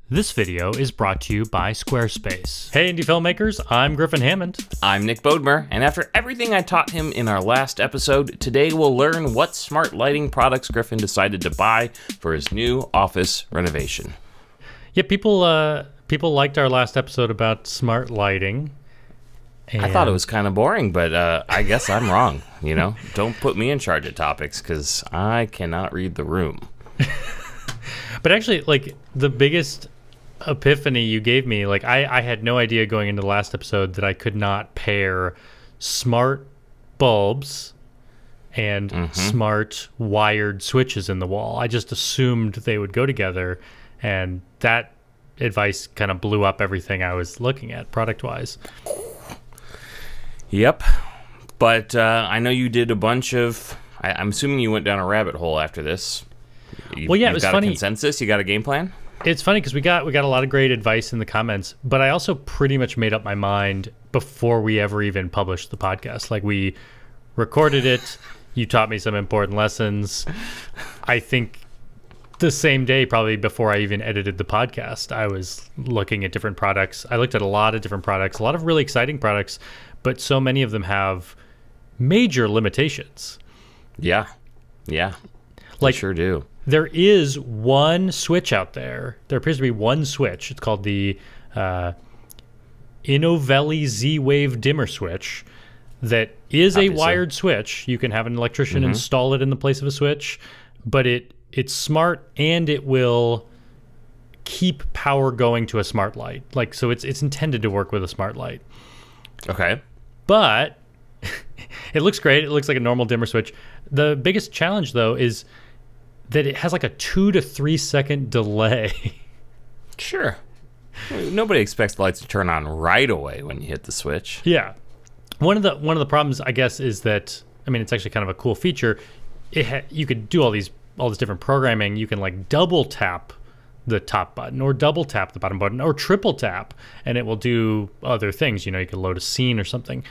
This video is brought to you by Squarespace. Hey indie filmmakers, I'm Griffin Hammond. I'm Nick Bodmer, and after everything I taught him in our last episode, today we'll learn what smart lighting products Griffin decided to buy for his new office renovation. Yeah, people liked our last episode about smart lighting. I thought it was kind of boring, but I guess I'm wrong, you know? Don't put me in charge of topics, because I cannot read the room. But actually, like, the biggest epiphany you gave me, like, I had no idea going into the last episode that I could not pair smart bulbs and smart wired switches in the wall. I just assumed they would go together, and that advice kind of blew up everything I was looking at product-wise. Yep, but I know you did a bunch of, I'm assuming you went down a rabbit hole after this. Well, yeah, it was funny. You got a consensus? You got a game plan? It's funny because we got a lot of great advice in the comments, but I also pretty much made up my mind before we ever even published the podcast. Like, we recorded it, you taught me some important lessons. I think the same day, probably before I even edited the podcast, I was looking at different products. I looked at a lot of different products, a lot of really exciting products, but so many of them have major limitations. Yeah, like, they sure do. There is one switch out there. There appears to be one switch. It's called the Inovelli Z-Wave dimmer switch that is a wired switch. You can have an electrician install it in the place of a switch, but it's smart and it will keep power going to a smart light. Like, so it's intended to work with a smart light. Okay. But it looks great. It looks like a normal dimmer switch. The biggest challenge, though, is that it has like a 2 to 3 second delay. Sure. Nobody expects the lights to turn on right away when you hit the switch. Yeah. One of the problems, I guess, is that, I mean, it's actually kind of a cool feature. You could do all this different programming. You can like double tap the top button or double tap the bottom button or triple tap, and it will do other things. You know, you could load a scene or something.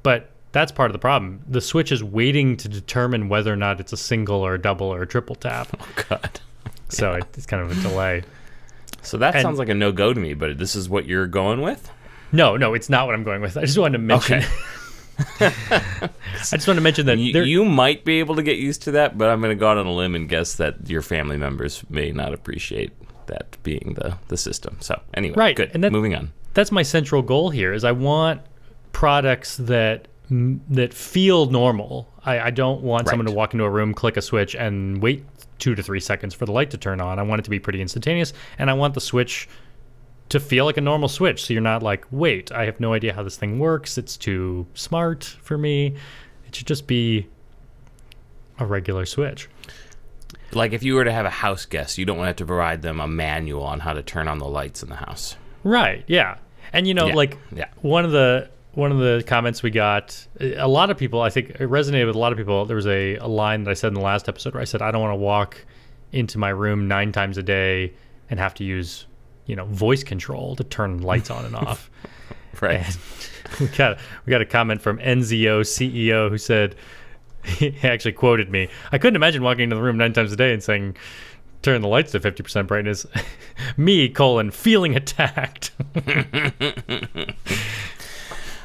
But that's part of the problem. The switch is waiting to determine whether or not it's a single or a double or a triple tap. Oh, God. So it's kind of a delay. So that sounds like a no-go to me, but this is what you're going with? No, it's not what I'm going with. I just wanted to mention... Okay. I just wanted to mention that... You might be able to get used to that, but I'm going to go out on a limb and guess that your family members may not appreciate that being the system. So anyway, right. Good. And moving on. That's my central goal here, is I want products that feel normal. I don't want someone to walk into a room, click a switch, and wait 2 to 3 seconds for the light to turn on. I want it to be pretty instantaneous, and I want the switch to feel like a normal switch, so you're not like, wait, I have no idea how this thing works. It's too smart for me. It should just be a regular switch. Like if you were to have a house guest, you don't want to have to provide them a manual on how to turn on the lights in the house. Right, yeah. And you know, one of the comments we got, a lot of people, I think it resonated with a lot of people. There was a line that I said in the last episode where I said, I don't want to walk into my room 9 times a day and have to use, you know, voice control to turn lights on and off. Right. And we got a comment from NZO CEO who said, he actually quoted me, I couldn't imagine walking into the room 9 times a day and saying, turn the lights to 50% brightness. Me, feeling attacked.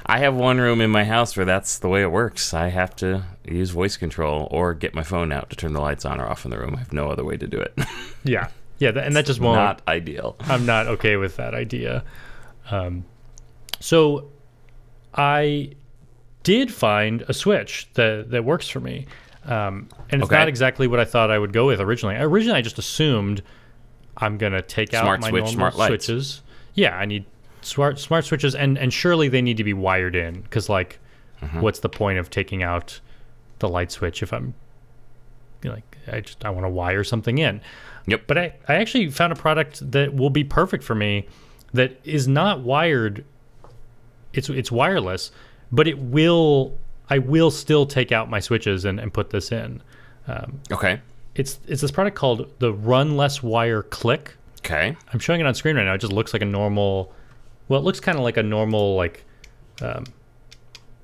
I have one room in my house where that's the way it works. I have to use voice control or get my phone out to turn the lights on or off in the room. I have no other way to do it. Yeah, and that just won't. Not ideal. I'm not okay with that idea. So I did find a switch that works for me. And it's not exactly what I thought I would go with originally. Originally, I just assumed I'm going to take out my normal switches. Yeah, I need smart switches, and surely they need to be wired in, because like, what's the point of taking out the light switch if I'm like, I want to wire something in. Yep. But I actually found a product that will be perfect for me that is not wired. It's wireless, but I will still take out my switches and put this in. Okay. It's this product called the RunLessWire Click. Okay. I'm showing it on screen right now. It just looks like a normal, well, it looks kind of like a normal, like, I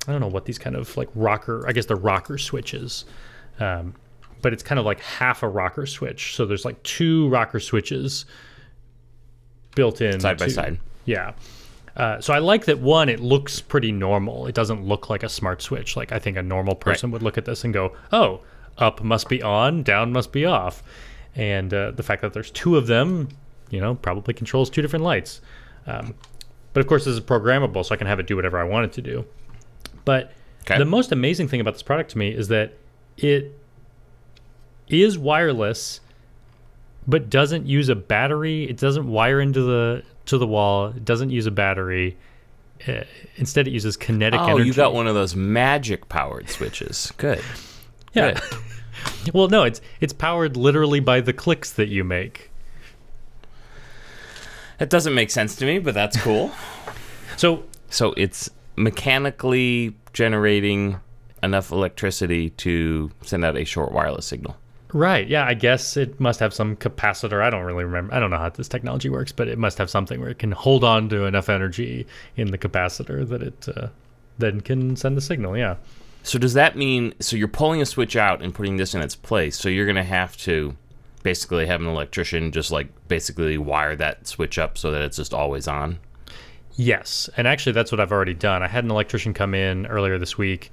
don't know what these kind of like rocker, I guess they're rocker switches. But it's kind of like half a rocker switch. So there's like 2 rocker switches built in side by side. Yeah. So I like that, one, it looks pretty normal. It doesn't look like a smart switch. Like, I think a normal person would look at this and go, oh, up must be on, down must be off. And the fact that there's 2 of them, probably controls 2 different lights. But of course, this is programmable, so I can have it do whatever I want it to do. But the most amazing thing about this product to me is that it is wireless, but doesn't use a battery. It doesn't wire into the wall. It doesn't use a battery. Instead, it uses kinetic energy. Oh, you got one of those magic powered switches. Good. Yeah. Good. Well, no, it's powered literally by the clicks that you make. That doesn't make sense to me, but that's cool. So it's mechanically generating enough electricity to send out a short wireless signal. Right. Yeah, I guess it must have some capacitor. I don't really remember. I don't know how this technology works, but it must have something where it can hold on to enough energy in the capacitor that it then can send a signal. Yeah. So does that mean, so you're pulling a switch out and putting this in its place, so you're going to have to basically have an electrician just like basically wire that switch up so that it's just always on? Yes. And actually, that's what I've already done. I had an electrician come in earlier this week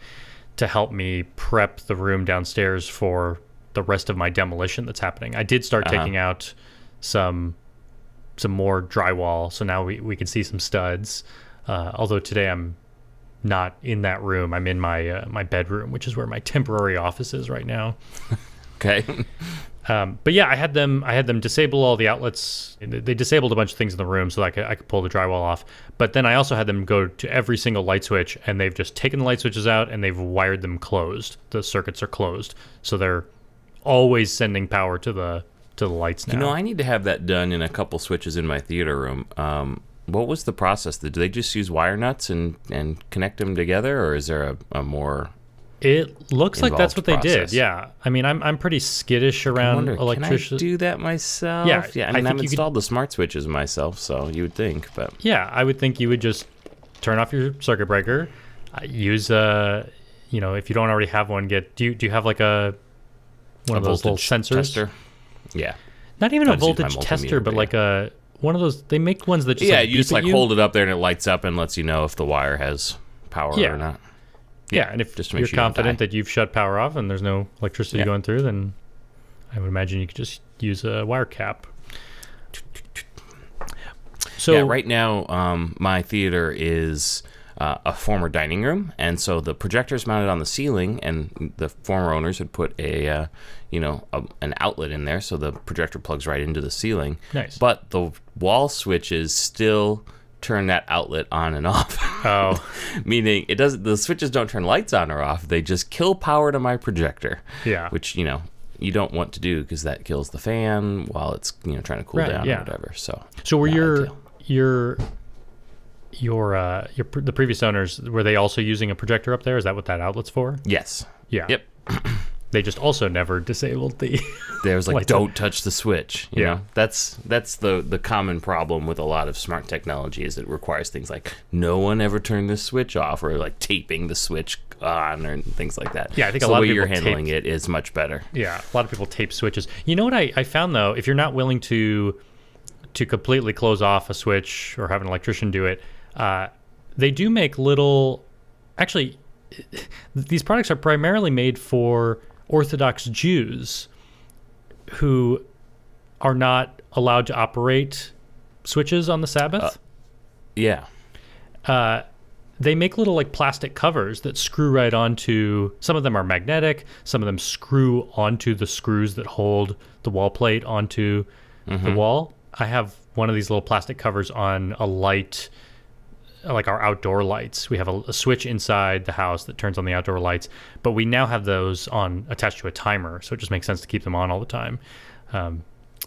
to help me prep the room downstairs for the rest of my demolition that's happening. I did start taking out some more drywall, so now we can see some studs. Although today I'm not in that room. I'm in my my bedroom, which is where my temporary office is right now. Okay. But yeah, I had them disable all the outlets. They disabled a bunch of things in the room so that I could pull the drywall off. But then I also had them go to every single light switch, and they've just taken the light switches out and they've wired them closed. The circuits are closed, so they're always sending power to the lights now. I need to have that done in a couple switches in my theater room. What was the process? Do they just use wire nuts and connect them together, or is there a more It looks like that's what they process? did. Yeah. I mean, I'm pretty skittish around electricity. Can I do that myself? Yeah. I mean, I've installed the smart switches myself, so you would think, but yeah, I would think you would just turn off your circuit breaker, use if you don't already have one, do you have like one of those little sensors? Tester? Yeah. Not even a voltage tester, but like one of those. They make ones that just you just hold it up there and it lights up and lets you know if the wire has power or not. Yeah, and if just you're confident that you've shut power off and there's no electricity going through, then I would imagine you could just use a wire cap. So right now, my theater is a former dining room, and so the projector's mounted on the ceiling, and the former owners had put an outlet in there, so the projector plugs right into the ceiling. Nice. But the wall switches still turn that outlet on and off. Oh. Meaning the switches don't turn lights on or off. They just kill power to my projector. Yeah. Which, you don't want to do because that kills the fan while it's, trying to cool down or whatever. So were the previous owners, were they also using a projector up there? Is that what that outlet's for? Yes. Yeah. Yep. They just also never disabled the There's like, don't touch the switch. You know? That's the common problem with a lot of smart technology, is it requires things like no one ever turned this switch off, or like taping the switch on, or things like that. Yeah, I think so a lot of the way people you're handling it is much better. Yeah, a lot of people tape switches. You know what I found though? If you're not willing to completely close off a switch or have an electrician do it, they do make little. Actually, these products are primarily made for Orthodox Jews who are not allowed to operate switches on the Sabbath. They make little like plastic covers that screw right onto. Some of them are magnetic. Some of them screw onto the screws that hold the wall plate onto the wall. I have one of these little plastic covers on a light, like our outdoor lights. We have a switch inside the house that turns on the outdoor lights, but we now have those attached to a timer, so it just makes sense to keep them on all the time.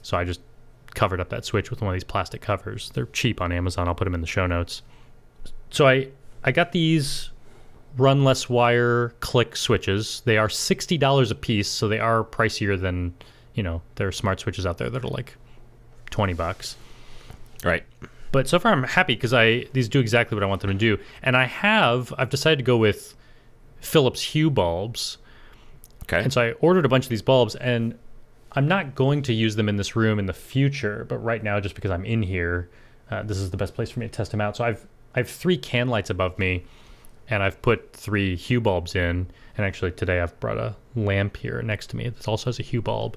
So I just covered up that switch with one of these plastic covers. They're cheap on Amazon. I'll put them in the show notes. So I got these RunLessWire Click switches. They are $60 a piece, so they are pricier than, there are smart switches out there that are like $20. Right. But so far I'm happy because these do exactly what I want them to do. And I've decided to go with Phillips Hue bulbs. Okay. And so I ordered a bunch of these bulbs, and I'm not going to use them in this room in the future, but right now, just because I'm in here, this is the best place for me to test them out. So I have 3 can lights above me, and I've put 3 Hue bulbs in. And actually today I've brought a lamp here next to me that also has a Hue bulb.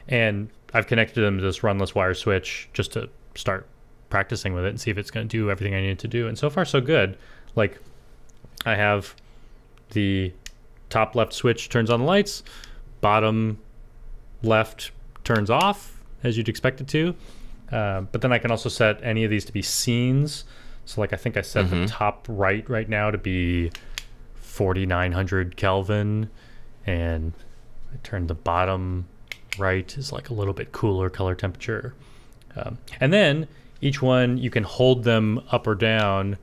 And I've connected them to this RunLessWire switch just to start practicing with it and see if it's going to do everything I need it to do. And so far so good. Like, I have the top left switch turns on the lights, bottom left turns off, as you'd expect it to. But then I can also set any of these to be scenes. So like I think I set the top right now to be 4,900 Kelvin, and I turned the bottom right is like a little bit cooler color temperature. And then each one, you can hold them up or down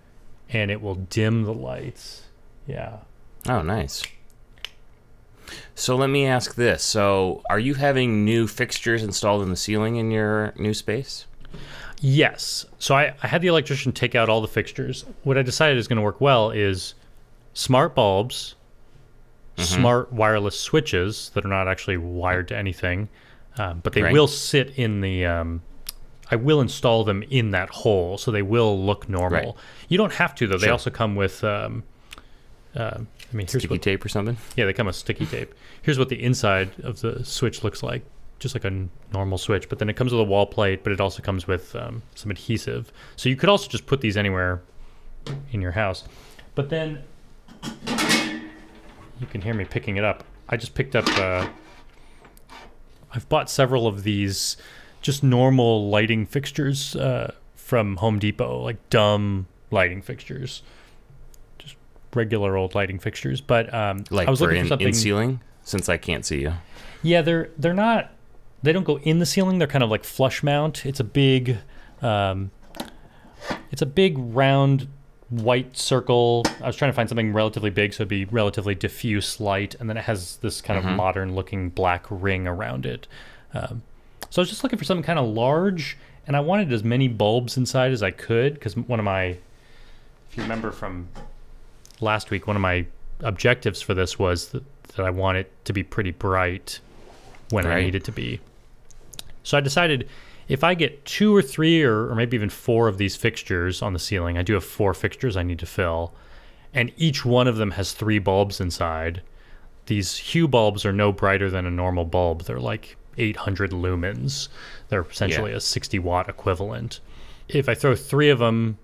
and it will dim the lights. Yeah. Oh, nice. So let me ask this. So are you having new fixtures installed in the ceiling in your new space? Yes. So I had the electrician take out all the fixtures. What I decided is going to work well is smart bulbs, smart wireless switches that are not actually wired to anything, but they will sit in the... I will install them in that hole, so they will look normal. You don't have to, though. They also come with... I mean, here's sticky tape or something? Yeah, they come with sticky tape. Here's what the inside of the switch looks like, just like a normal switch. But then it comes with a wall plate, but it also comes with some adhesive. So you could also just put these anywhere in your house. But then you can hear me picking it up. I just picked up... I've bought several of these just normal lighting fixtures from Home Depot, like dumb lighting fixtures. Regular old lighting fixtures, but like I was looking for for something in ceiling, since I can't see you. Yeah, they're not. They don't go in the ceiling. They're kind of like flush mount. It's a big round white circle. I was trying to find something relatively big, so it'd be relatively diffuse light, and then it has this kind of modern looking black ring around it. So I was just looking for something kind of large, and I wanted as many bulbs inside as I could, because one of my, if you remember from last week, one of my objectives for this was that I want it to be pretty bright when I need it to be. So I decided if I get 2 or 3 or maybe even 4 of these fixtures on the ceiling, I do have 4 fixtures I need to fill, and each one of them has 3 bulbs inside. These Hue bulbs are no brighter than a normal bulb. They're like 800 lumens. They're essentially a 60-watt equivalent. If I throw 3 of them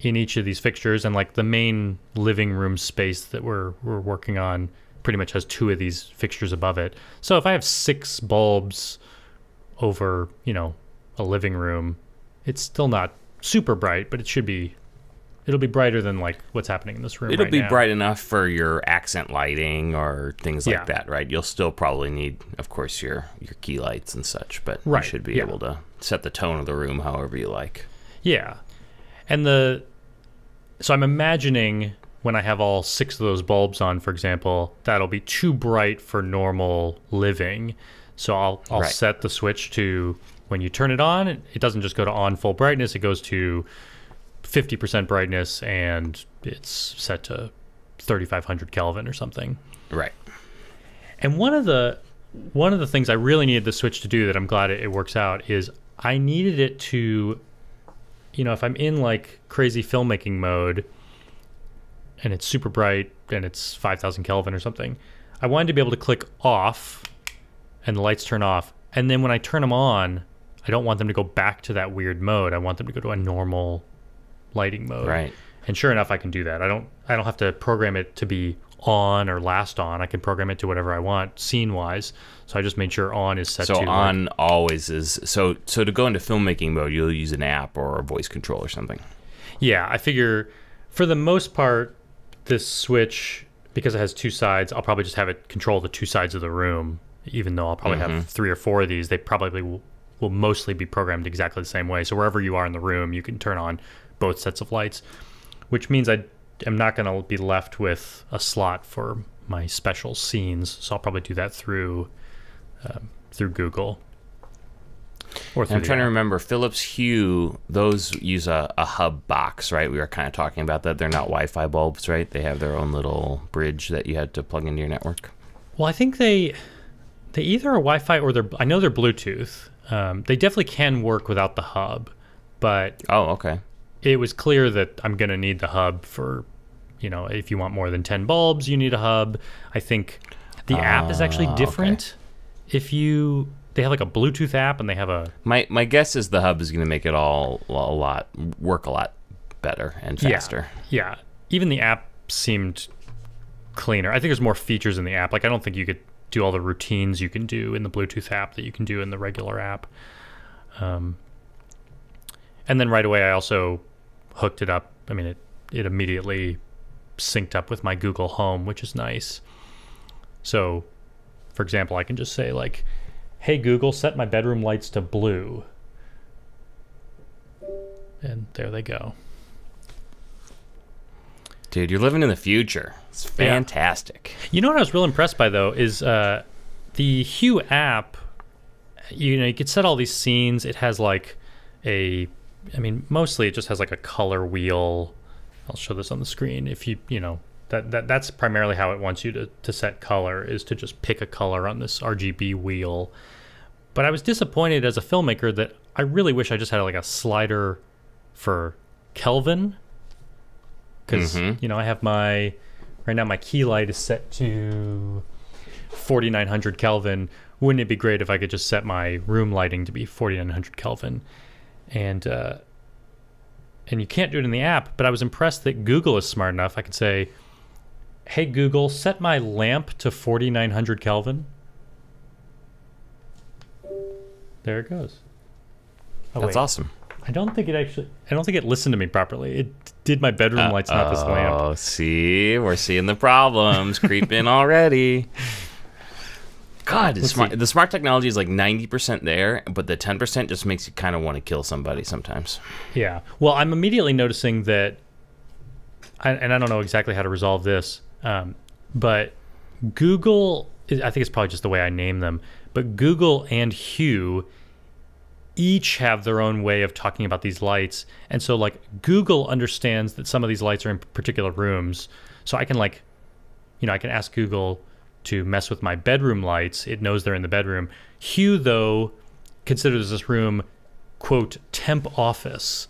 in each of these fixtures, and like the main living room space that we're working on pretty much has 2 of these fixtures above it. So if I have 6 bulbs over, you know, a living room, it's still not super bright, but it'll be brighter than like what's happening in this room. It'll be bright enough for your accent lighting or things like that, right? You'll still probably need, of course, your key lights and such, but you should be able to set the tone of the room however you like. Yeah. And so I'm imagining when I have all 6 of those bulbs on, for example, that'll be too bright for normal living. So I'll set the switch to, when you turn it on, it doesn't just go to on full brightness, it goes to 50% brightness, and it's set to 3,500 Kelvin or something. Right. And one of the things I really needed the switch to do that I'm glad it works out is I needed it to, you know, if I'm in like crazy filmmaking mode and it's super bright and it's 5,000 Kelvin or something, I wanted to be able to click off and the lights turn off. And then when I turn them on, I don't want them to go back to that weird mode. I want them to go to a normal lighting mode. Right. And sure enough, I can do that. I don't have to program it to be on or last on. I can program it to whatever I want scene wise. So I just made sure on is set to. So on always is, so to go into filmmaking mode, you'll use an app or a voice control or something. Yeah, I figure for the most part, this switch, because it has 2 sides, I'll probably just have it control the 2 sides of the room, even though I'll probably have 3 or 4 of these. They probably will mostly be programmed exactly the same way. So wherever you are in the room, you can turn on both sets of lights, which means I am not going to be left with a slot for my special scenes. So I'll probably do that through Google. Or through I'm trying to remember, Phillips Hue, those use a hub box, right? We were kind of talking about that. They're not Wi-Fi bulbs, right? They have their own little bridge that you had to plug into your network. Well, I think they They either are Wi-Fi or I know they're Bluetooth. They definitely can work without the hub, but okay. It was clear that I'm going to need the hub for, if you want more than 10 bulbs, you need a hub. I think the app is actually different. Okay. They have like a Bluetooth app and they have a... My guess is the hub is going to make it work a lot better and faster. Yeah. Even the app seemed cleaner. I think there's more features in the app. Like, I don't think you could do all the routines you can do in the Bluetooth app that you can do in the regular app. And then right away I also hooked it up. I mean, it immediately synced up with my Google Home, which is nice. So, for example, I can just say like, "Hey Google, set my bedroom lights to blue." And there they go. Dude, you're living in the future. It's fantastic. Yeah. You know what I was real impressed by, though, is the Hue app, you could set all these scenes. It has like mostly it just has like a color wheel. I'll show this on the screen. If that's primarily how it wants you to set color, is to just pick a color on this RGB wheel. But I was disappointed as a filmmaker that I really wish I just had like a slider for Kelvin. Because, I have right now my key light is set to 4900 Kelvin. Wouldn't it be great if I could just set my room lighting to be 4900 Kelvin? And you can't do it in the app, but I was impressed that Google is smart enough. I could say, "Hey Google, set my lamp to 4900 Kelvin." There it goes. Oh, That's awesome. I don't think it listened to me properly. It did my bedroom lights, not this lamp. Oh, see, we're seeing the problems creep in already. God, the smart technology is like 90% there, but the 10% just makes you kind of want to kill somebody sometimes. Yeah. Well, I'm immediately noticing that, and I don't know exactly how to resolve this, but Google, I think it's probably just the way I name them, but Google and Hue each have their own way of talking about these lights. And so like Google understands that some of these lights are in particular rooms. So I can I can ask Google to mess with my bedroom lights. It knows they're in the bedroom. Hue, though, considers this room, quote, temp office.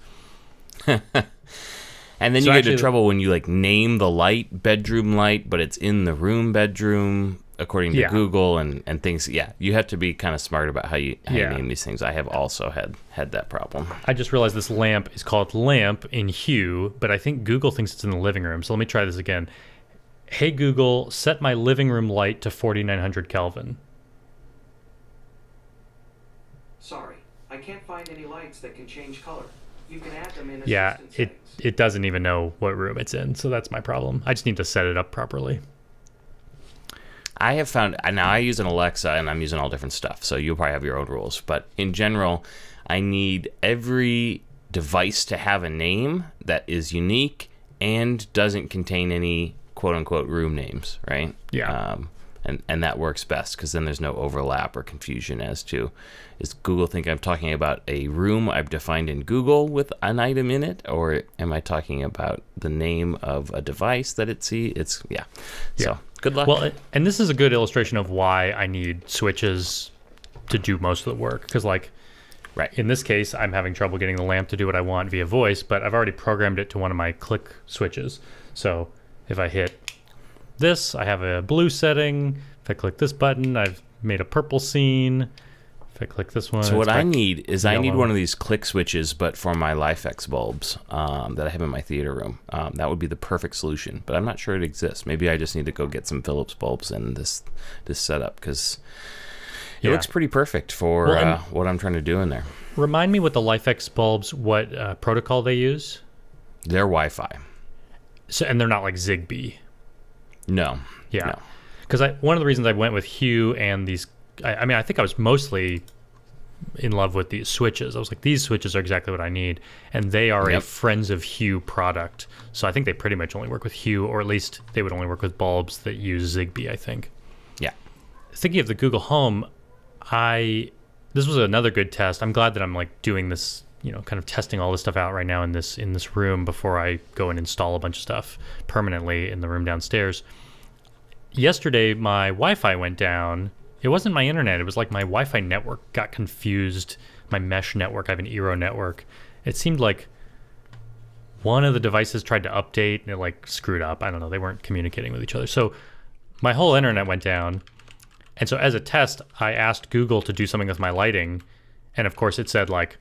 And then you get into trouble when you name the light bedroom light, but it's in the room bedroom according to Google and things. Yeah, you have to be kind of smart about how you name these things. I have also had that problem. I just realized this lamp is called lamp in Hue, but I think Google thinks it's in the living room. So let me try this again. "Hey Google, set my living room light to 4900 Kelvin." Sorry, I can't find any lights that can change color. You can add them in assistant settings. It doesn't even know what room it's in, so that's my problem. I just need to set it up properly. I have found, now I use an Alexa and I'm using all different stuff, so you'll probably have your own rules. But in general, I need every device to have a name that is unique and doesn't contain any quote-unquote room names, right? Yeah. And that works best because then there's no overlap or confusion as to, is Google think I'm talking about a room I've defined in Google with an item in it, or am I talking about the name of a device that it sees? So good luck. Well, and this is a good illustration of why I need switches to do most of the work, because in this case, I'm having trouble getting the lamp to do what I want via voice, but I've already programmed it to one of my click switches. So if I hit this, I have a blue setting. If I click this button, I've made a purple scene. If I click this one, so what I need is I need one of these click switches, but for my LIFX bulbs that I have in my theater room. That would be the perfect solution, but I'm not sure it exists. Maybe I just need to go get some Phillips bulbs and this setup, because it looks pretty perfect for what I'm trying to do in there. Remind me what the LIFX bulbs, what protocol they use? They're Wi-Fi. So, and they're not like Zigbee. No. Yeah. Because one of the reasons I went with Hue and these, I think I was mostly in love with these switches. I was like, these switches are exactly what I need. And they are a Friends of Hue product. So I think they pretty much only work with Hue, or at least they would only work with bulbs that use Zigbee, I think. Yeah. Thinking of the Google Home, this was another good test. I'm glad that I'm doing this, kind of testing all this stuff out right now in this room before I go and install a bunch of stuff permanently in the room downstairs. Yesterday, my Wi-Fi went down it wasn't my internet. It was like my Wi-Fi network got confused. My mesh network, I have an Eero network. It seemed like one of the devices tried to update and it like screwed up. I don't know. They weren't communicating with each other. So my whole internet went down. And so as a test, I asked Google to do something with my lighting. And of course it said like,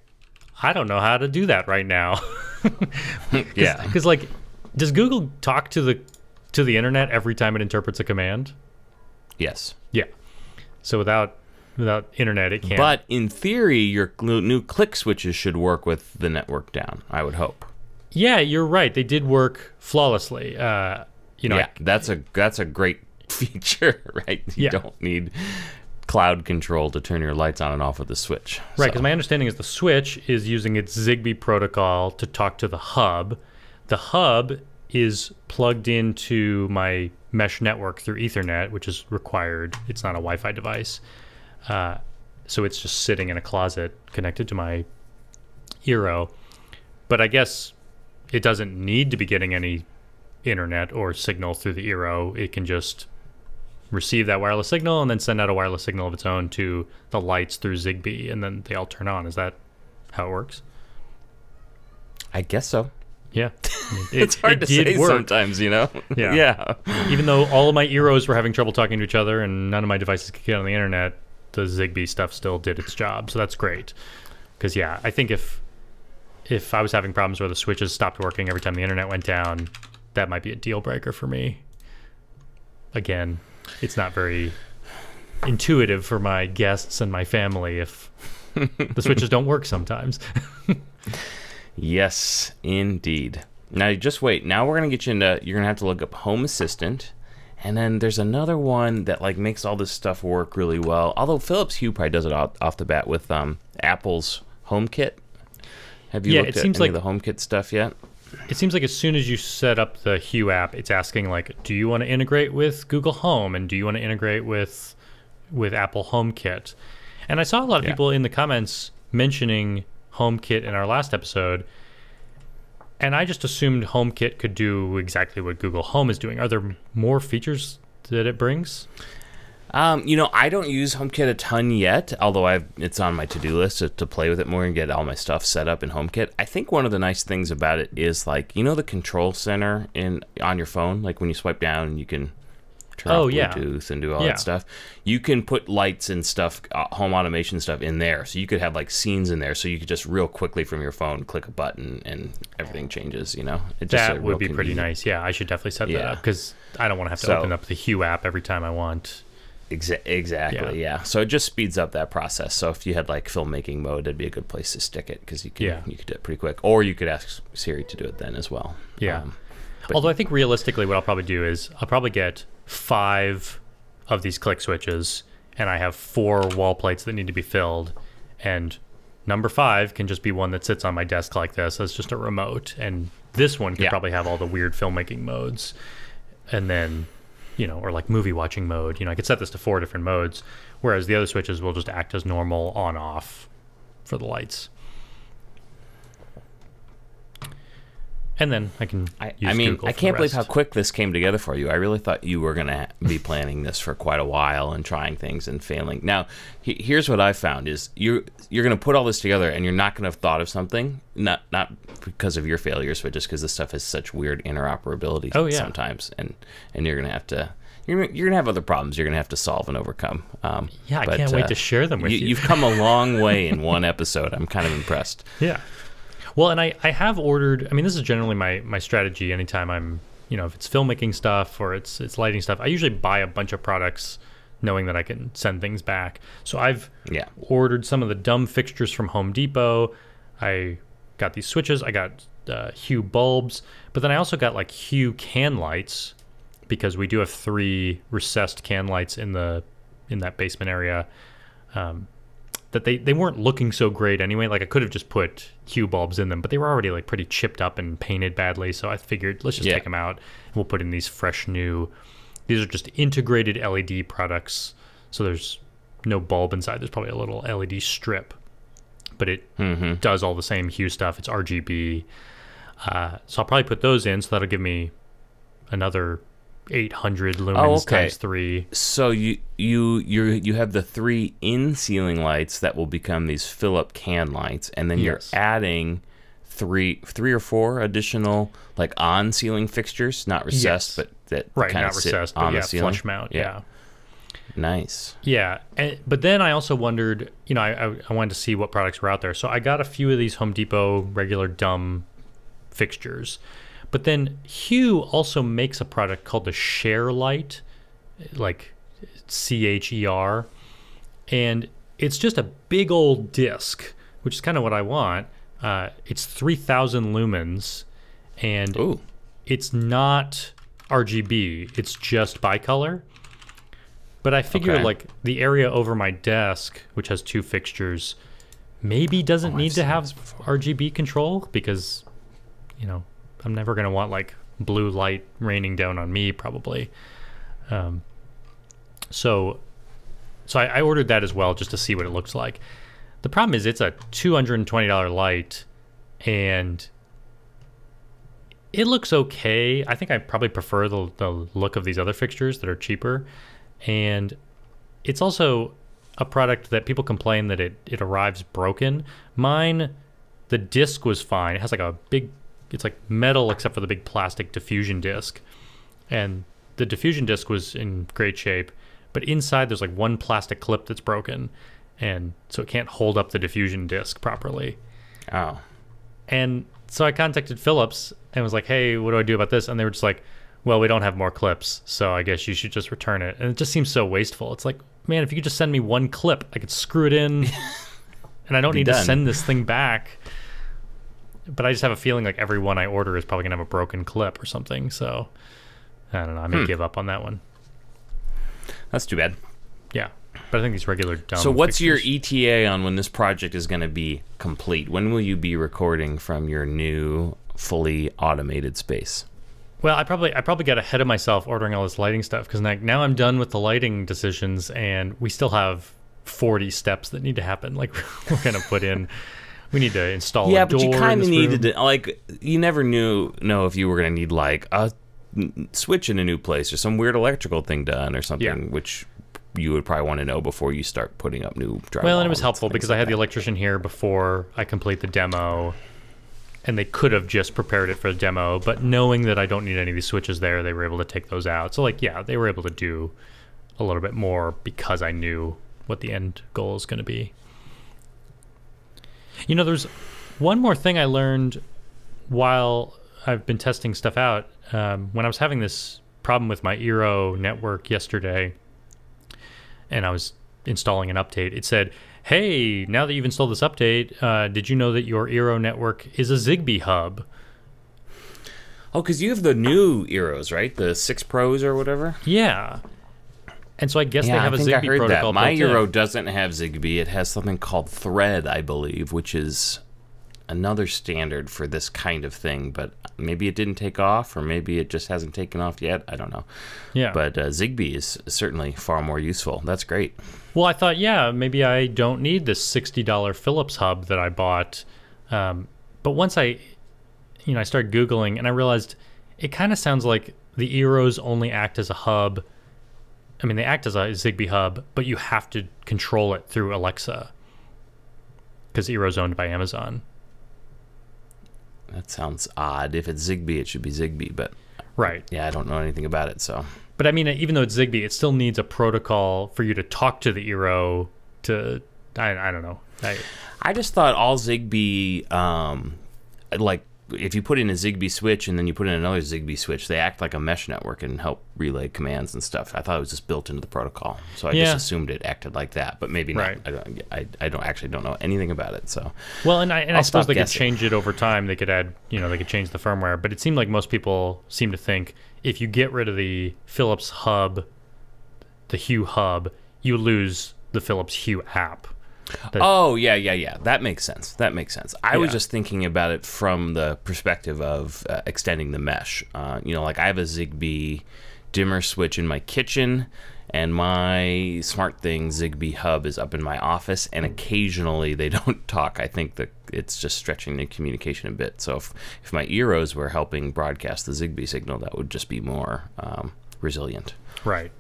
I don't know how to do that right now. Yeah. Because like, does Google talk to the internet every time it interprets a command? Yes. Yeah. So without internet, it can't. But in theory, your new click switches should work with the network down, I would hope. Yeah, you're right. They did work flawlessly. Yeah, that's a great feature, right? You don't need cloud control to turn your lights on and off with the switch. Right, because my understanding is the switch is using its Zigbee protocol to talk to the hub. The hub is plugged into my mesh network through Ethernet, which is required. It's not a Wi-Fi device. So it's just sitting in a closet connected to my Eero. But I guess it doesn't need to be getting any internet or signal through the Eero. It can just receive that wireless signal and then send out a wireless signal of its own to the lights through Zigbee, and then they all turn on. Is that how it works? I guess so. Yeah. It's hard to say sometimes, you know? Yeah. Even though all of my Eeros were having trouble talking to each other and none of my devices could get on the internet, the Zigbee stuff still did its job. So that's great. Because, yeah, I think if I was having problems where the switches stopped working every time the internet went down, that might be a deal breaker for me. Again, it's not very intuitive for my guests and my family if the switches don't work sometimes. Yes, indeed. Now, just wait. Now we're going to get you into, you're going to have to look up Home Assistant. And then there's another one that like makes all this stuff work really well. Although Phillips Hue probably does it off the bat with Apple's HomeKit. Have you looked at any of the HomeKit stuff yet? It seems like as soon as you set up the Hue app, it's asking like, do you want to integrate with Google Home? And do you want to integrate with Apple HomeKit? And I saw a lot of people in the comments mentioning HomeKit in our last episode, and I just assumed HomeKit could do exactly what Google Home is doing. Are there more features that it brings? I don't use HomeKit a ton yet, although it's on my to-do list to play with it more and get all my stuff set up in HomeKit. I think one of the nice things about it is like, the control center on your phone, like when you swipe down, you can turn off Bluetooth and do all that stuff. You can put lights and stuff, home automation stuff in there. So you could have like scenes in there. So you could just real quickly from your phone click a button and everything changes, That would be pretty nice. Yeah, I should definitely set that up because I don't want to have to open up the Hue app every time I want. Exactly, yeah. So it just speeds up that process. So if you had like filmmaking mode, that'd be a good place to stick it because you could do it pretty quick. Or you could ask Siri to do it then as well. Yeah. Although I think realistically what I'll probably do is I'll probably get 5 of these click switches and I have 4 wall plates that need to be filled, and number 5 can just be one that sits on my desk like this as just a remote, and this one could probably have all the weird filmmaking modes, and then or like movie watching mode. I could set this to 4 different modes, whereas the other switches will just act as normal on off for the lights. And then I can use Google I can't believe how quick this came together for you. I really thought you were going to be planning this for quite a while and trying things and failing. Now, here's what I found is you're going to put all this together and you're not going to have thought of something, not because of your failures, but just because this stuff has such weird interoperability sometimes, and you're going to have to you're going to have other problems you're going to have to solve and overcome. I can't wait to share them with you. You've come a long way in one episode. I'm kind of impressed. Yeah. Well, and I have ordered, this is generally my strategy anytime I'm, if it's filmmaking stuff or it's lighting stuff, I usually buy a bunch of products knowing that I can send things back. So I've ordered some of the dumb fixtures from Home Depot. I got these switches. I got Hue bulbs. But then I also got like Hue can lights because we do have 3 recessed can lights in that basement area. That they weren't looking so great anyway. Like I could have just put Hue bulbs in them, but they were already like pretty chipped up and painted badly. So I figured let's just take them out and we'll put in these fresh new. These are just integrated LED products. So there's no bulb inside. There's probably a little LED strip, but it does all the same Hue stuff. It's RGB. So I'll probably put those in. So that'll give me another 800 lumens times 3. So you have the 3 in ceiling lights that will become these Philip can lights, and then you're adding three or four additional like on ceiling fixtures, not recessed, but that kind of sit recessed, on the ceiling. Flush mount, yeah. Nice. Yeah, but then I also wondered, you know, I wanted to see what products were out there, so I got a few of these Home Depot regular dumb fixtures. But then Hue also makes a product called the Cher light, like CHER, and it's just a big old disc, which is kind of what I want. It's 3,000 lumens, and it's not RGB. It's just bicolor. But I figure like the area over my desk, which has 2 fixtures, maybe doesn't need to have RGB control because, you know, I'm never going to want like blue light raining down on me probably. So I ordered that as well just to see what it looks like. The problem is it's a $220 light and it looks okay. I think I probably prefer the look of these other fixtures that are cheaper. And it's also a product that people complain that it arrives broken. Mine, the disc was fine. It has like a big, it's like metal except for the big plastic diffusion disc. And the diffusion disc was in great shape, but inside there's like one plastic clip that's broken. And so it can't hold up the diffusion disc properly. Oh. And so I contacted Phillips and was like, hey, what do I do about this? And they were just like, well, we don't have more clips, so I guess you should just return it. And it just seems so wasteful. It's like, man, if you could just send me one clip, I could screw it in and I don't need to send this thing back. But I just have a feeling like every one I order is probably going to have a broken clip or something. So I don't know. I may give up on that one. That's too bad. Yeah. But I think these regular dumb So what's fixtures. your ETA on when this project is going to be complete? When will you be recording from your new fully automated space? Well, I probably got ahead of myself ordering all this lighting stuff because now I'm done with the lighting decisions and we still have 40 steps that need to happen. Like we're going to put in, we need to install a door. Yeah, but you kind of needed to, like, you never know if you were going to need like a switch in a new place or some weird electrical thing done or something, which you would probably want to know before you start putting up new drywall. Well, and it was helpful because I had the electrician here before I complete the demo. And they could have just prepared it for the demo, but knowing that I don't need any of these switches there, they were able to take those out. So like, yeah, they were able to do a little bit more because I knew what the end goal is going to be. You know, there's one more thing I learned while I've been testing stuff out. When I was having this problem with my Eero network yesterday, and I was installing an update, it said, hey, now that you've installed this update, did you know that your Eero network is a Zigbee hub? Oh, because you have the new Eeros, right? The 6 Pros or whatever? Yeah. And so I guess they have a Zigbee protocol. My Eero doesn't have Zigbee. It has something called Thread, I believe, which is another standard for this kind of thing. But maybe it didn't take off, or maybe it just hasn't taken off yet. I don't know. Yeah. But Zigbee is certainly far more useful. That's great. Well, I thought, yeah, maybe I don't need this $60 Phillips hub that I bought. But once I started Googling and I realized it kind of sounds like the Eeros only act as a hub. I mean, they act as a Zigbee hub, but you have to control it through Alexa because Eero's owned by Amazon. That sounds odd. If it's Zigbee, it should be Zigbee, but right. Yeah, I don't know anything about it, so. But I mean, even though it's Zigbee, it still needs a protocol for you to talk to the Eero to, I don't know. I just thought all Zigbee, like if you put in a Zigbee switch and then you put in another Zigbee switch, they act like a mesh network and help relay commands and stuff. I thought it was just built into the protocol, so I just assumed it acted like that, but maybe not. I don't know anything about it. So well, and I suppose they could change it over time. They could add, they could change the firmware, but it seemed like most people seem to think if you get rid of the Philips hub, the Hue hub, you lose the Philips Hue app. Yeah. That makes sense. I was just thinking about it from the perspective of extending the mesh. Like I have a Zigbee dimmer switch in my kitchen, and my SmartThing Zigbee hub is up in my office, and occasionally they don't talk. I think that it's just stretching the communication a bit. So if my Eeros were helping broadcast the Zigbee signal, that would just be more resilient. Right.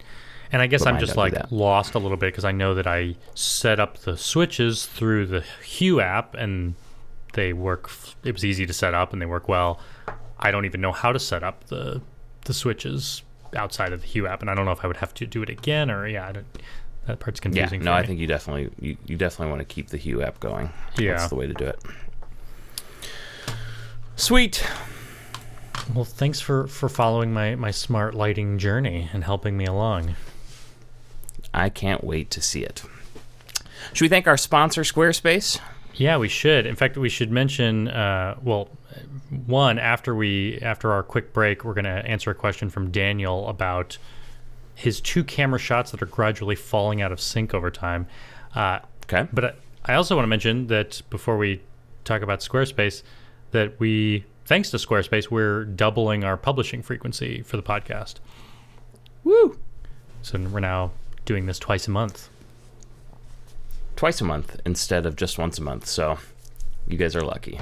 And I guess But I'm mine just don't do like that. lost a little bit because I know that I set up the switches through the Hue app and they work. It was easy to set up and they work well. I don't even know how to set up the switches outside of the Hue app, and I don't know if I would have to do it again or that part's confusing. No, for I me. think you definitely want to keep the Hue app going. Yeah. That's the way to do it. Sweet. Well, thanks for following my smart lighting journey and helping me along. I can't wait to see it. Should we thank our sponsor, Squarespace? Yeah, we should. In fact, we should mention, one, after our quick break, we're going to answer a question from Daniel about his 2 camera shots that are gradually falling out of sync over time. Okay. But I also want to mention that before we talk about Squarespace, that thanks to Squarespace, we're doubling our publishing frequency for the podcast. Woo! So we're now doing this twice a month. Twice a month instead of just once a month, so you guys are lucky.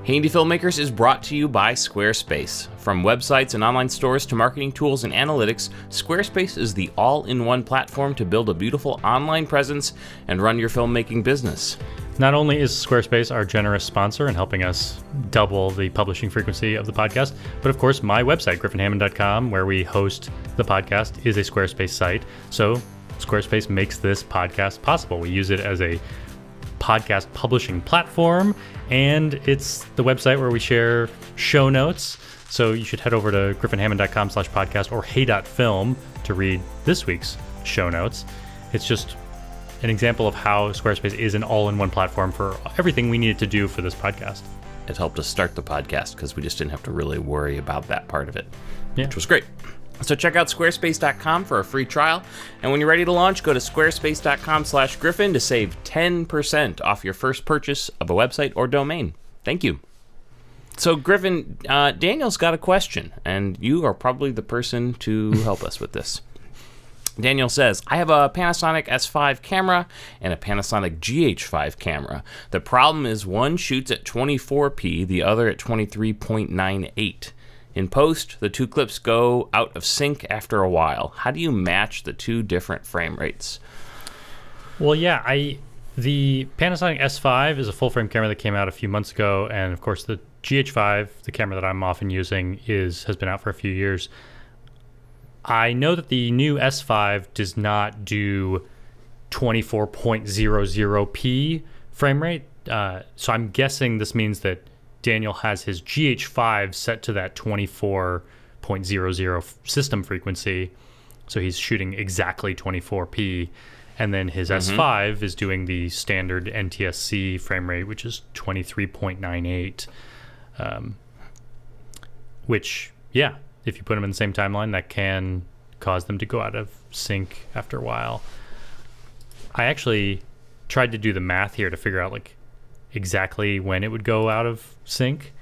Hey Indie Filmmakers is brought to you by Squarespace. From websites and online stores to marketing tools and analytics, Squarespace is the all-in-one platform to build a beautiful online presence and run your filmmaking business. Not only is Squarespace our generous sponsor in helping us double the publishing frequency of the podcast, but of course my website, griffinhammond.com, where we host the podcast, is a Squarespace site. So Squarespace makes this podcast possible. We use it as a podcast publishing platform, and it's the website where we share show notes. So you should head over to griffinhammond.com/podcast or Hey.film to read this week's show notes. It's just an example of how Squarespace is an all-in-one platform for everything we needed to do for this podcast. It helped us start the podcast because we just didn't have to really worry about that part of it, Yeah. which was great. So check out squarespace.com for a free trial. And when you're ready to launch, go to squarespace.com/Griffin to save 10% off your first purchase of a website or domain. Thank you. So Griffin, Daniel's got a question, and you are probably the person to help us with this. Daniel says, I have a Panasonic S5 camera and a Panasonic GH5 camera. The problem is one shoots at 24p, the other at 23.98. In post, the 2 clips go out of sync after a while. How do you match the 2 different frame rates? Well, yeah, the Panasonic S5 is a full-frame camera that came out a few months ago, and of course the GH5, the camera that I'm often using, has been out for a few years. I know that the new S5 does not do 24.00p frame rate, so I'm guessing this means that Daniel has his GH5 set to that 24.00 system frequency, so he's shooting exactly 24p, and then his S5 is doing the standard NTSC frame rate, which is 23.98, which, yeah, if you put them in the same timeline, that can cause them to go out of sync after a while. I actually tried to do the math here to figure out like exactly when it would go out of sync.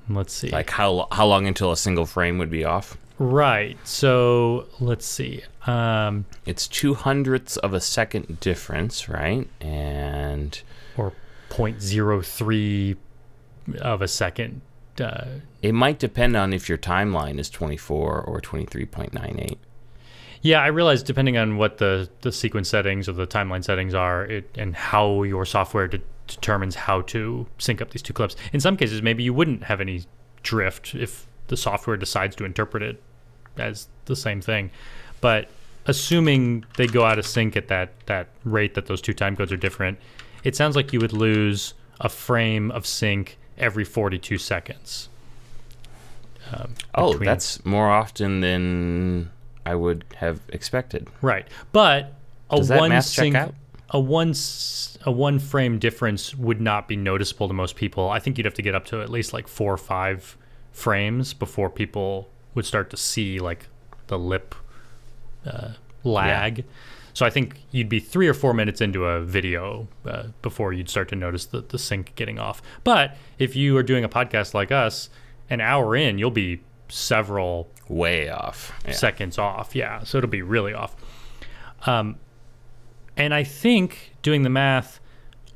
Let's see. Like how long until a single frame would be off? Right. So let's see. It's 0.02 of a second difference, right? And Or 0.03 of a second. it might depend on if your timeline is 24 or 23.98. Yeah, I realize depending on what the sequence settings or the timeline settings are, and how your software determines how to sync up these 2 clips. In some cases, maybe you wouldn't have any drift if the software decides to interpret it as the same thing. But assuming they go out of sync at that rate that those 2 time codes are different, it sounds like you would lose a frame of sync every 42 seconds. That's more often than I would have expected. Right. But Does that math check out? a one frame difference would not be noticeable to most people. I think you'd have to get up to at least like 4 or 5 frames before people would start to see like the lip lag. Yeah. So I think you'd be 3 or 4 minutes into a video before you'd start to notice the sync getting off. But if you are doing a podcast like us, an hour in, you'll be several way off seconds off. Yeah, so it'll be really off. And I think doing the math,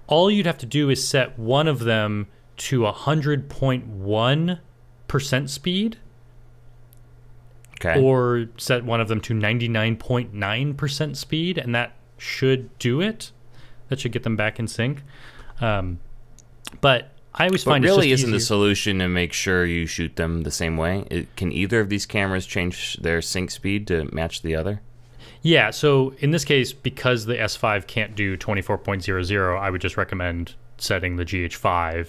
all you'd have to do is set one of them to 100.1% speed. Okay. or set one of them to 99.9% speed, and that should do it. That should get them back in sync. But I always find really it's just isn't the easier. solution to make sure you shoot them the same way. Can either of these cameras change their sync speed to match the other? Yeah, so in this case, because the S5 can't do 24.00, I would just recommend setting the GH5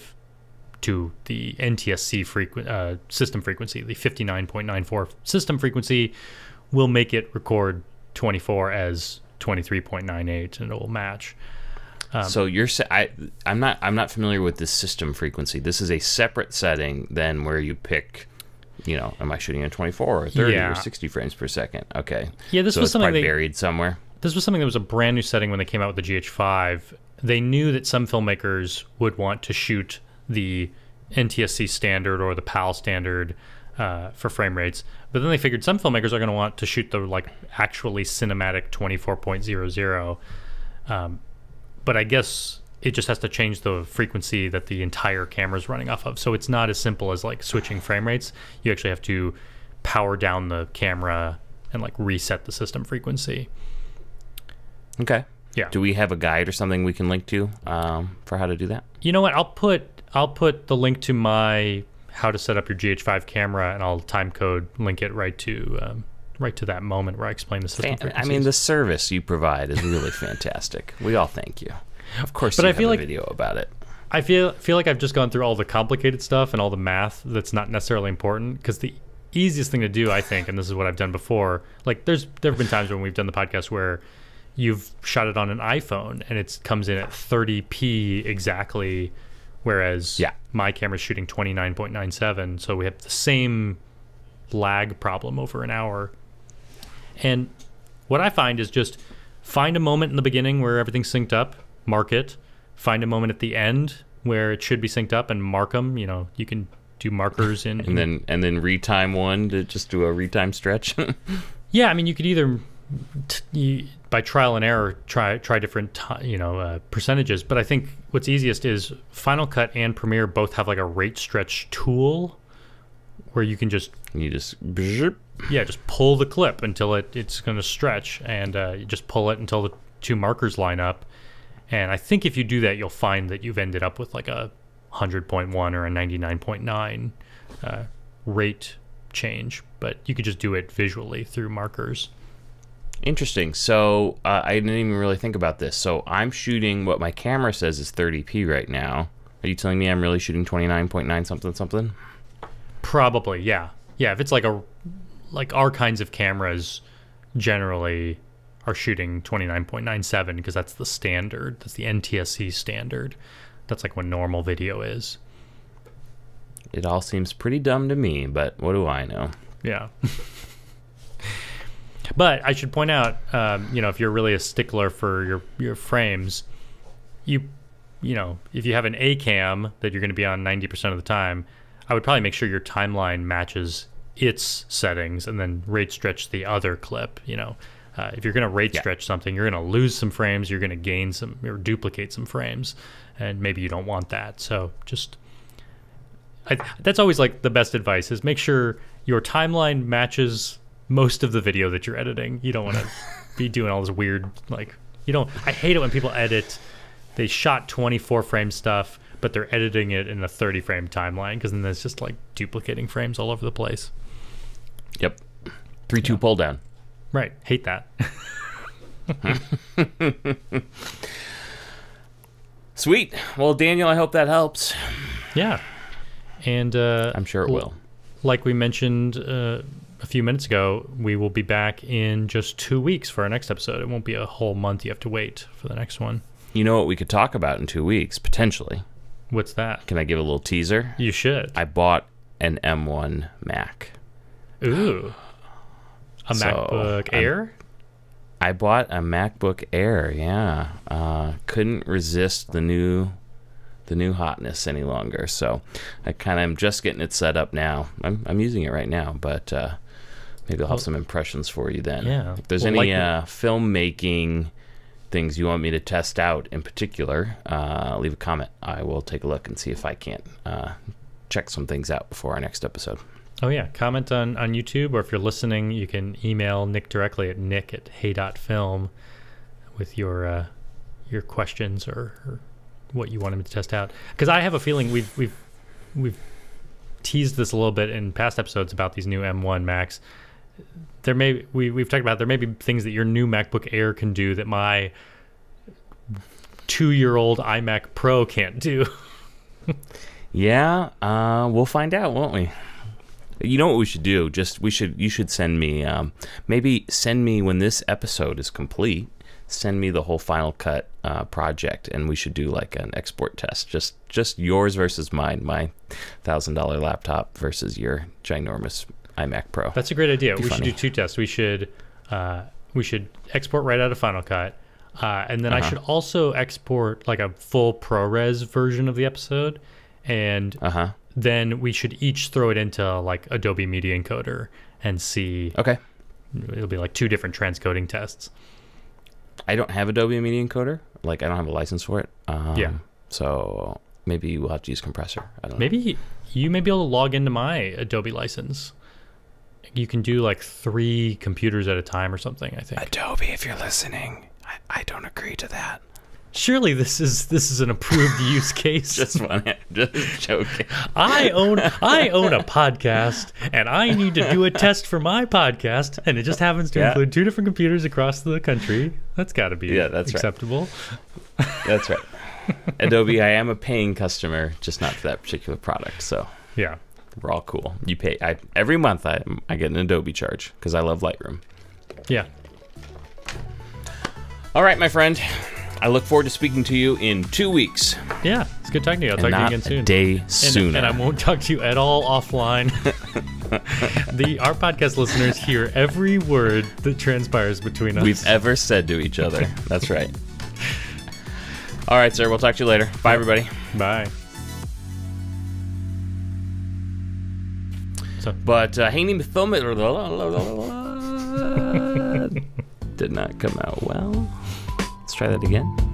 to the NTSC system frequency. The 59.94 system frequency will make it record 24 as 23.98, and it will match. So I'm not familiar with this system frequency. This is a separate setting than where you pick, am I shooting at 24 or 30 or 60 frames per second? Okay. Yeah, this so was it's something probably buried somewhere. This was something that was a brand new setting when they came out with the GH5. They knew that some filmmakers would want to shoot the NTSC standard or the PAL standard for frame rates, but then they figured some filmmakers are going to want to shoot the actually cinematic 24.00. But I guess it just has to change the frequency that the entire camera is running off of. So it's not as simple as switching frame rates. You actually have to power down the camera and reset the system frequency. Okay. Yeah. Do we have a guide or something we can link to for how to do that? You know what? I'll put the link to my how to set up your GH5 camera, and I'll time code link it right to that moment where I explain the system frequencies. I mean, the service you provide is really fantastic. We all thank you. Of course, but you I feel have a video about it. I feel like I've just gone through all the complicated stuff and all the math that's not necessarily important, because the easiest thing to do, I think, and this is what I've done before, there have been times when we've done the podcast where you've shot it on an iPhone and it comes in at 30p exactly, whereas my camera's shooting 29.97, so we have the same lag problem over an hour. And what I find is just find a moment in the beginning where everything's synced up, mark it. Find a moment at the end where it should be synced up and mark them. You can do markers in. and then retime one to just do a retime stretch. Yeah, I mean, you could either by trial and error try different percentages. But I think what's easiest is Final Cut and Premiere both have a rate stretch tool where you can just just pull the clip until it's going to stretch, and you just pull it until the two markers line up. And I think if you do that, you'll find that you've ended up with a 100.1 or a 99.9 rate change. But you could just do it visually through markers. Interesting. So I didn't even really think about this. So I'm shooting what my camera says is 30p right now. Are you telling me I'm really shooting 29.9 something? Probably, yeah. Yeah, if it's our kinds of cameras generally are shooting 29.97 because that's the standard. That's the NTSC standard. That's what normal video is. It all seems pretty dumb to me, but what do I know? Yeah. But I should point out, if you're really a stickler for your frames, if you have an A cam that you're going to be on 90% of the time, I would probably make sure your timeline matches its settings and then rate stretch the other clip. If you're going to rate stretch something, you're going to lose some frames, you're going to gain some or duplicate some frames, and maybe you don't want that. So that's always the best advice, is make sure your timeline matches most of the video that you're editing. You don't want to be doing all this weird, I hate it when people edit, they shot 24 frame stuff, but they're editing it in a 30 frame timeline, because then there's just duplicating frames all over the place. Yep. 3-2 pull down. Right. Hate that. Sweet. Well, Daniel, I hope that helps. Yeah. And I'm sure it will. Like we mentioned a few minutes ago, we will be back in just 2 weeks for our next episode. It won't be a whole month you have to wait for the next one. You know what we could talk about in 2 weeks, potentially? What's that? Can I give a little teaser? You should. I bought an M1 Mac. Ooh. A MacBook Air? I bought a MacBook Air, yeah. Couldn't resist the new hotness any longer, so I kind of am just getting it set up now. I'm using it right now, but maybe I'll have some impressions for you then. Yeah. If there's any filmmaking things you want me to test out in particular, leave a comment. I will take a look and see if I can't check some things out before our next episode. Oh yeah, comment on YouTube, or if you're listening, you can email Nick directly at nick@hey.film with your questions or what you want him to test out. Because I have a feeling we've teased this a little bit in past episodes about these new M1 Macs. We've talked about there may be things that your new MacBook Air can do that my 2-year-old iMac Pro can't do. Yeah, we'll find out, won't we? You know what we should do? You should send me, maybe send me when this episode is complete, send me the whole Final Cut project, and we should do like an export test. Just yours versus mine, my $1,000 laptop versus your ginormous iMac Pro. That's a great idea. We funny. should do 2 tests. We should export right out of Final Cut, and then I should also export like a full ProRes version of the episode, and then we should each throw it into like Adobe Media Encoder and see. Okay. It'll be like 2 different transcoding tests. I don't have Adobe Media Encoder. Like, I don't have a license for it. Yeah. So maybe we'll have to use compressor. I don't know. Maybe you may be able to log into my Adobe license. You can do like 3 computers at a time or something, I think. Adobe, if you're listening, I don't agree to that. Surely this is an approved use case. Just funny. Just joking. I own a podcast, and I need to do a test for my podcast, and it just happens to include 2 different computers across the country. That's got to be acceptable. Right. That's right. Adobe, I am a paying customer, just not for that particular product. So yeah, we're all cool. You pay every month. I get an Adobe charge because I love Lightroom. Yeah. All right, my friend. I look forward to speaking to you in 2 weeks. Yeah, it's good talking to you. I'll talk to you again soon. A day sooner. And I won't talk to you at all offline. Our podcast listeners hear every word that transpires between us. We've ever said to each other. That's right. All right, sir. We'll talk to you later. Bye, everybody. Bye. But hanging film it did not come out well. Let's try that again.